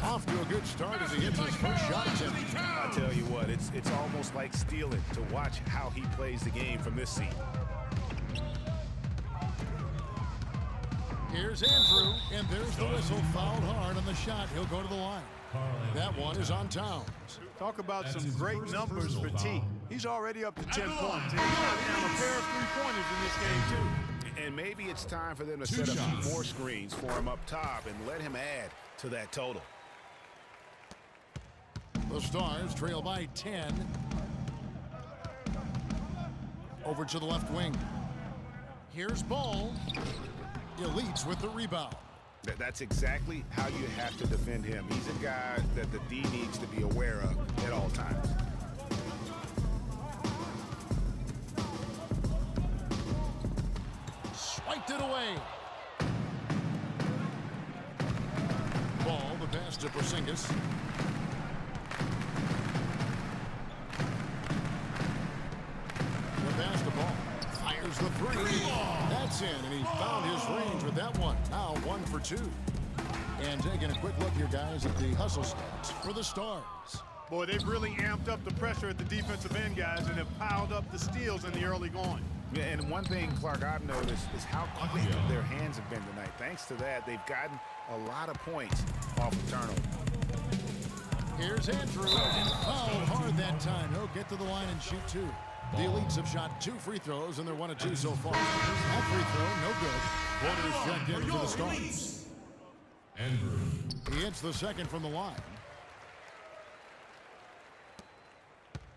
Off to a good start as he hits his first shot attempt. I tell you what, it's almost like stealing to watch how he plays the game from this seat. Here's Andrew, and there's the whistle. Fouled hard on the shot. He'll go to the line. That one is on Towns. Talk about some great numbers for T. He's already up to 10 points. And he's got down a pair of three-pointers in this game, too. And maybe it's time for them to set up some more screens for him up top and let him add to that total. The Stars trail by 10. Over to the left wing. Here's Ball. Elites with the rebound. That's exactly how you have to defend him. He's a guy that the D needs to be aware of at all times. Swiped it away. Ball, the pass to Porzingis. The pass to Ball. Fires the three. That's in, and he found his range with that one. Now 1 for 2. And taking a quick look here, guys, at the hustle stats for the Stars. Boy, they've really amped up the pressure at the defensive end, guys, and have piled up the steals in the early going. Yeah, and one thing, Clark, I've noticed is how quick their hands have been tonight. Thanks to that, they've gotten a lot of points off of turnover. Here's Andrew, and fouled hard that time. He'll get to the line and shoot 2. The Elites have shot 2 free throws, and they're 1 of 2 so far. That free throw, no good. Porter's checked in for the Stars. Andrew. He hits the second from the line.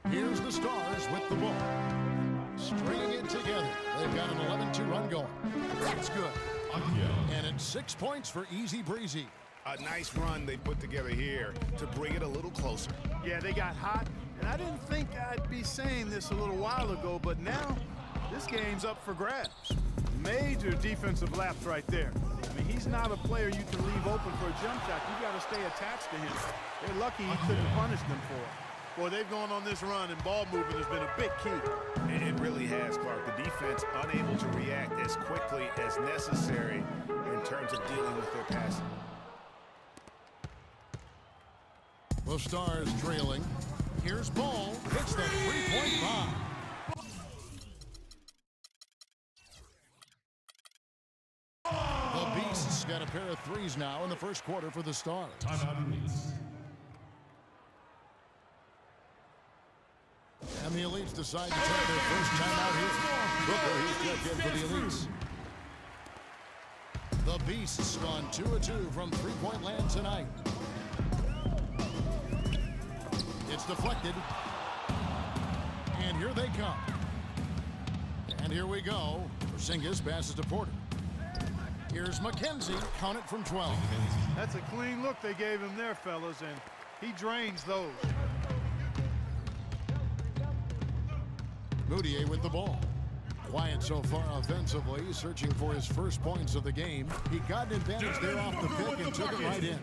Here's the Stars with the ball. Stringing it together. They've got an 11-2 run going. That's good. And it's 6 points for Easy Breezy. A nice run they put together here to bring it a little closer. Yeah, they got hot, and I didn't think I'd be saying this a little while ago, but now this game's up for grabs. Major defensive lapse right there. I mean, he's not a player you can leave open for a jump shot. You got to stay attached to him. They're lucky he couldn't punish them for it. Boy, they've gone on this run, and ball movement has been a big key. It really has, Clark. The defense unable to react as quickly as necessary in terms of dealing with their passing. The Stars trailing. Here's Ball. Hits that three-point bomb. The Beasts got a pair of threes now in the first quarter for the Stars. And the Elites decide to take their first time out here. Booker, he's checked in for the Elites. The Beasts gone 2 of 2 from three-point land tonight. It's deflected. And here they come. And here we go. Porzingis passes to Porter. Here's McKenzie. Count it from 12. That's a clean look they gave him there, fellas, and he drains those. Moutier with the ball. Quiet so far offensively, searching for his first points of the game. He got an advantage there off the pick and took it right in.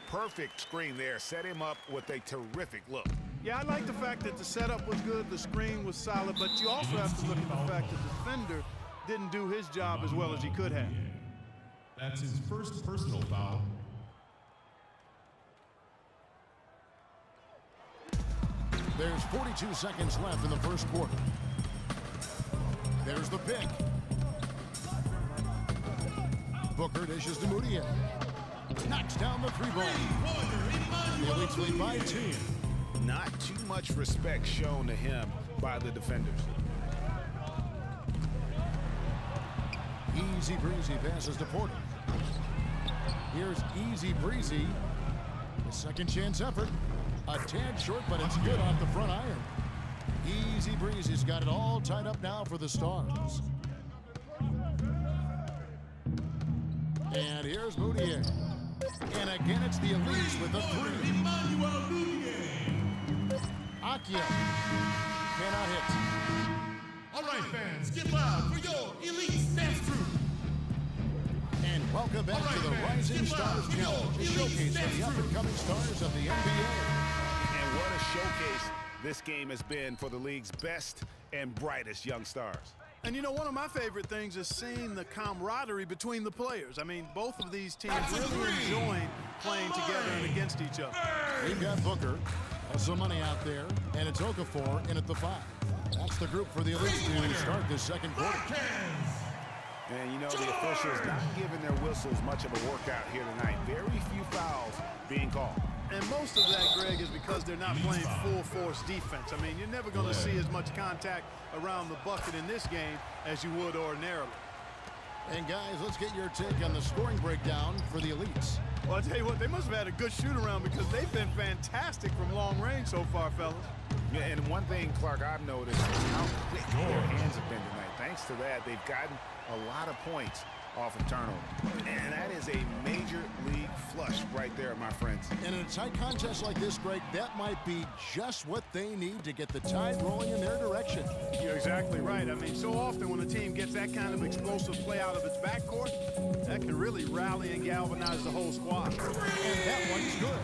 Perfect screen there. Set him up with a terrific look. Yeah, I like the fact that the setup was good, the screen was solid, but you also have to look at the fact that the defender didn't do his job as well as he could have. That's his first personal foul. There's 42 seconds left in the first quarter. There's the pick. Booker dishes to Moutier. Knocks down the three ball. The Elites lead by 2. Not too much respect shown to him by the defenders. Easy Breezy passes to Porter. Here's Easy Breezy. The second chance effort. A tad short, but it's good off the front iron. Easy Breezy's got it all tied up now for the Stars. And here's Moutier. And again, it's the Elites with the three. Akia cannot hit. All right, fans, get loud for your Elites dance crew. And welcome back to the Rising Stars Challenge, a showcase for the up-and-coming stars of the NBA. And what a showcase this game has been for the league's best and brightest young stars. And you know, one of my favorite things is seeing the camaraderie between the players. I mean, both of these teams really enjoying playing together and against each other. We've got Booker, some money out there, and it's Okafor in at the 5. That's the group for the Elites to start this second quarter. And you know, the officials not giving their whistles much of a workout here tonight. Very few fouls being called. And most of that, Greg, is because they're not playing full-force defense. I mean, you're never going to see as much contact around the bucket in this game as you would ordinarily. And guys, let's get your take on the scoring breakdown for the Elites. Well, I'll tell you what, they must have had a good shoot-around because they've been fantastic from long range so far, fellas. Yeah, and one thing, Clark, I've noticed is how quick their hands have been tonight. Thanks to that, they've gotten a lot of points off of turnover. And that is a major league flush right there, my friends. And in a tight contest like this, Greg, that might be just what they need to get the tide rolling in their direction. You're exactly right. I mean, so often when a team gets that kind of explosive play out of its backcourt, that can really rally and galvanize the whole squad. And that one's good.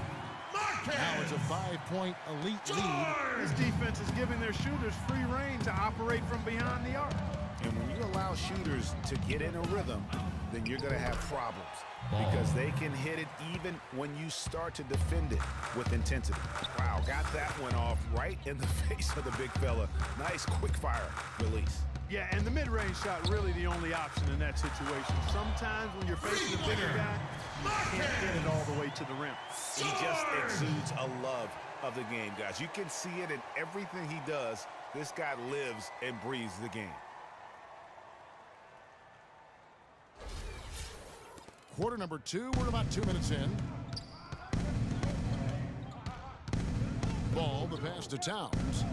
Now it's a 5-point Elite lead. This defense is giving their shooters free rein to operate from behind the arc. And when you allow shooters to get in a rhythm, then you're going to have problems because they can hit it even when you start to defend it with intensity. Wow, got that one off right in the face of the big fella. Nice quick fire release. Yeah, and the mid-range shot really the only option in that situation. Sometimes when you're facing a bigger guy, you can't get it all the way to the rim. He just exudes a love of the game, guys. You can see it in everything he does. This guy lives and breathes the game. Quarter number 2, we're about 2 minutes in. Ball, the pass to Towns.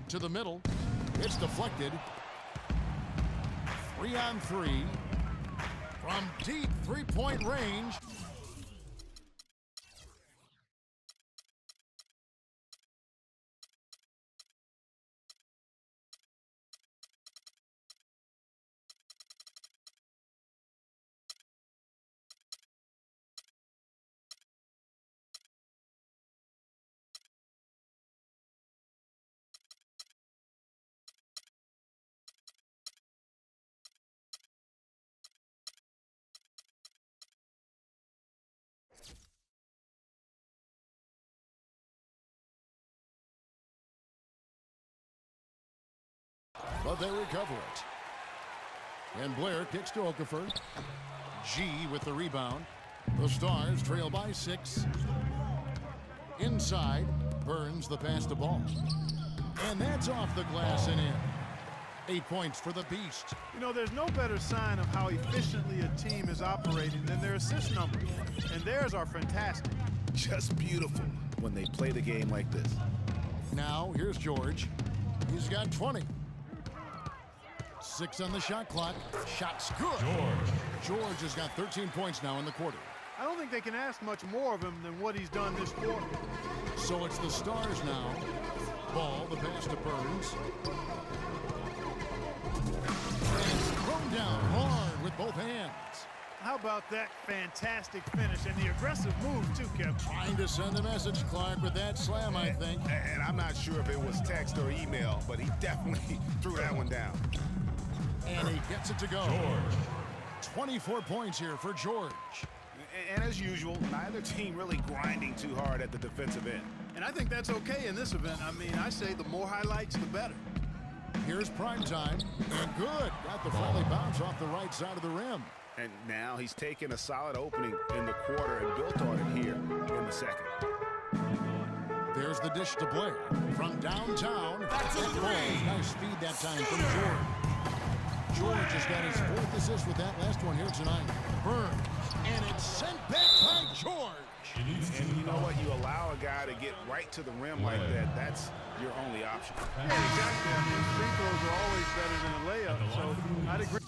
To the middle. It's deflected. 3-on-3. From deep three-point range. But they recover it. And Blair kicks to Okafor. G with the rebound. The Stars trail by 6. Inside, Burns the pass to Ball. And that's off the glass and in. 8 points for the Beast. You know, there's no better sign of how efficiently a team is operating than their assist numbers. And theirs are fantastic. Just beautiful when they play the game like this. Now, here's George. He's got 20. 6 on the shot clock. Shot's good. George has got 13 points now in the quarter. I don't think they can ask much more of him than what he's done this quarter. So it's the Stars now. Ball, the pass to Burns. And thrown down hard with both hands. How about that fantastic finish and the aggressive move, too, Kevin? Trying to send a message, Clark, with that slam, I think. And I'm not sure if it was text or email, but he definitely threw that one down. And he gets it to go. 24 points here for George. And as usual, neither team really grinding too hard at the defensive end. And I think that's okay in this event. I mean, I say the more highlights, the better. Here's prime time. And good. Got the friendly bounce off the right side of the rim. And now he's taken a solid opening in the quarter and built on it here in the second. There's the dish to Blair. From downtown. That's a three. Nice feed that time from George. George has got his 4th assist with that last one here tonight. Burns. And it's sent back by George. And you know what? You allow a guy to get right to the rim like that. That's your only option. Yeah, exactly. I mean, free throws are always better than a layup, so I'd agree.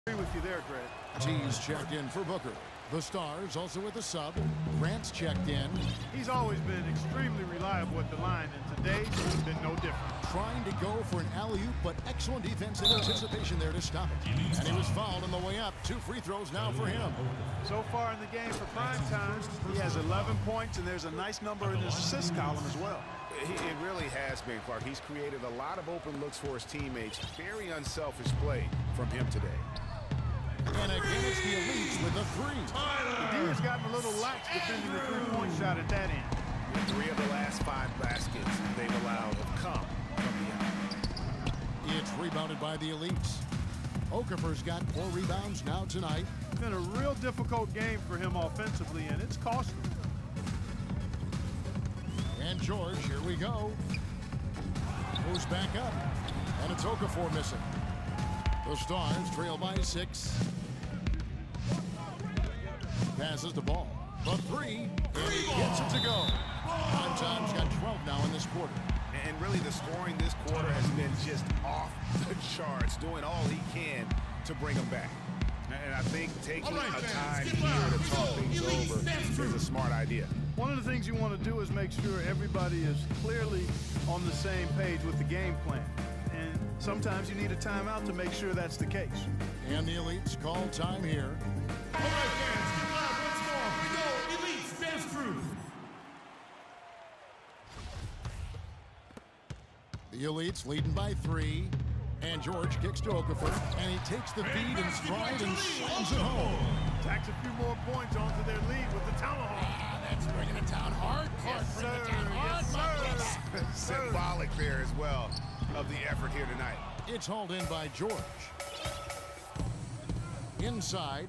With you there, Greg. T's checked in for Booker. The Stars also with a sub. Grant's checked in. He's always been extremely reliable at the line, and today has been no different. Trying to go for an alley-oop, but excellent defense and anticipation there to stop it. And he was fouled on the way up. 2 free throws now for him. So far in the game for prime time, he has 11 points, and there's a nice number in his assist column as well. It really has been, Clark. He's created a lot of open looks for his teammates. Very unselfish play from him today. And again, it's the Elites with a 3. The D has gotten a little lax defending the three-point shot at that end. 3 of the last 5 baskets they've allowed have come from the It's rebounded by the Elites. Okafor's got 4 rebounds now tonight. It's been a real difficult game for him offensively, and it's costly. And George, here we go. Goes back up. And it's Okafor missing. The Stars trail by 6. Passes the ball. The 3. And he gets it to go. Prime Time's got 12 now in this quarter. And really the scoring this quarter has been just off the charts, doing all he can to bring them back. And I think taking a time here to talk things over is a smart idea. One of the things you want to do is make sure everybody is clearly on the same page with the game plan. And sometimes you need a timeout to make sure that's the case. And the Elites call time here. All right, fans, get loud once more for your Elite Dance Crew. The Elites leading by 3. And George kicks to Okafor. And he takes the feed in stride and slams it home. Tacks a few more points onto their lead with the tomahawk. That's bringing it down hard. Yes, sir. Yes, sir. Symbolic there as well of the effort here tonight. It's hauled in by George. Inside,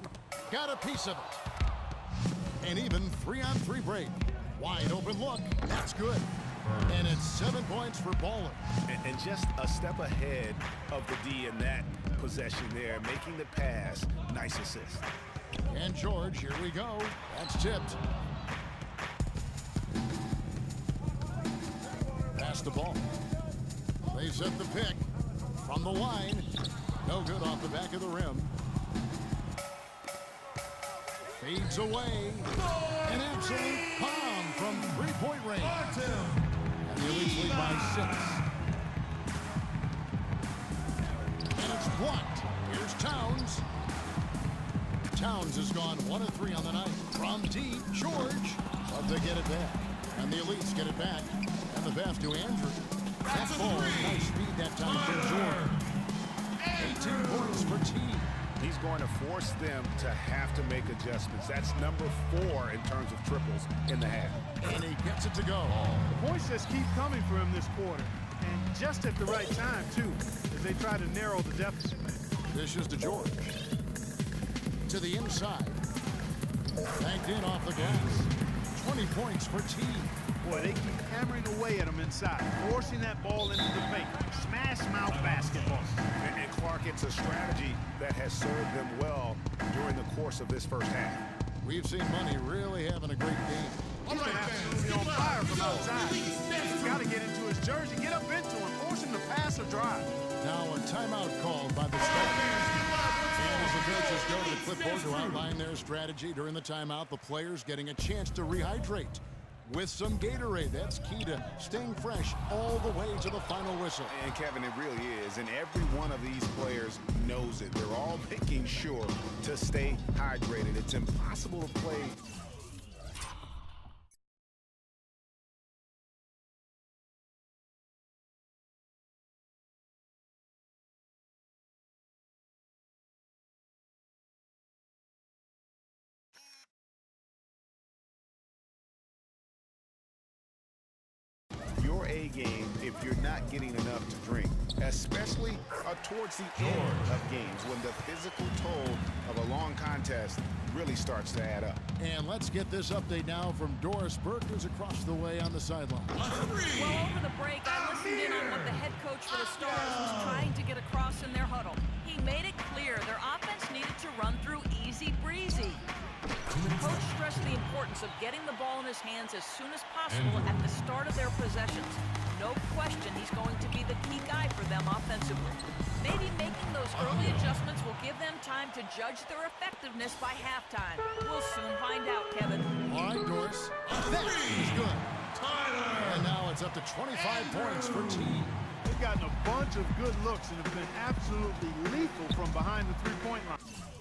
got a piece of it. And even 3-on-3 break. Wide open look, that's good. And it's 7 points for Baller. And just a step ahead of the D in that possession there, making the pass. Nice assist. And George, here we go. That's tipped. Pass the ball. They set the pick from the line. No good off the back of the rim. Fades away. An absolute bomb from 3-point range. And the Elites lead by 6. And it's blocked. Here's Towns. Towns has gone 1 of 3 on the night. From deep, George. But they get it back. And the Elites get it back. And the pass to Andrew. That ball, nice speed that time for George. 18 points for team. He's going to force them to have to make adjustments. That's number 4 in terms of triples in the half. And he gets it to go. The points just keep coming for him this quarter. And just at the right time, too, as they try to narrow the deficit. This is to George. To the inside. Banked in off the glass. 20 points for team. Boy, they keep hammering away at him inside, forcing that ball into the paint. Smash mouth basketball. And Clark, it's a strategy that has served them well during the course of this first half. We've seen Money really having a great game. He's been absolutely on fire from outside. He's got to get into his jersey, get up into him, force him to pass or drive. Now a timeout called by the Stars. And as the coaches go to the clipboard to outline their strategy during the timeout, the players getting a chance to rehydrate with some Gatorade. That's key to staying fresh all the way to the final whistle. And Kevin, it really is. And every one of these players knows it. They're all making sure to stay hydrated. It's impossible to play. Your A game if you're not getting enough to drink, especially towards the end of games when the physical toll of a long contest really starts to add up. And let's get this update now from Doris Burke, who's across the way on the sideline. Well, over the break, I listened in on what the head coach for the Stars was trying to get across in their huddle. He made it clear their offense needed to run through easy breezy. The coach stressed the importance of getting the ball in his hands as soon as possible at the start of their possessions. no question he's going to be the key guy for them offensively. Maybe making those early adjustments will give them time to judge their effectiveness by halftime. We'll soon find out, Kevin. All right, Doris. That is good. And now it's up to 25 points for T. They've gotten a bunch of good looks and have been absolutely lethal from behind the three-point line.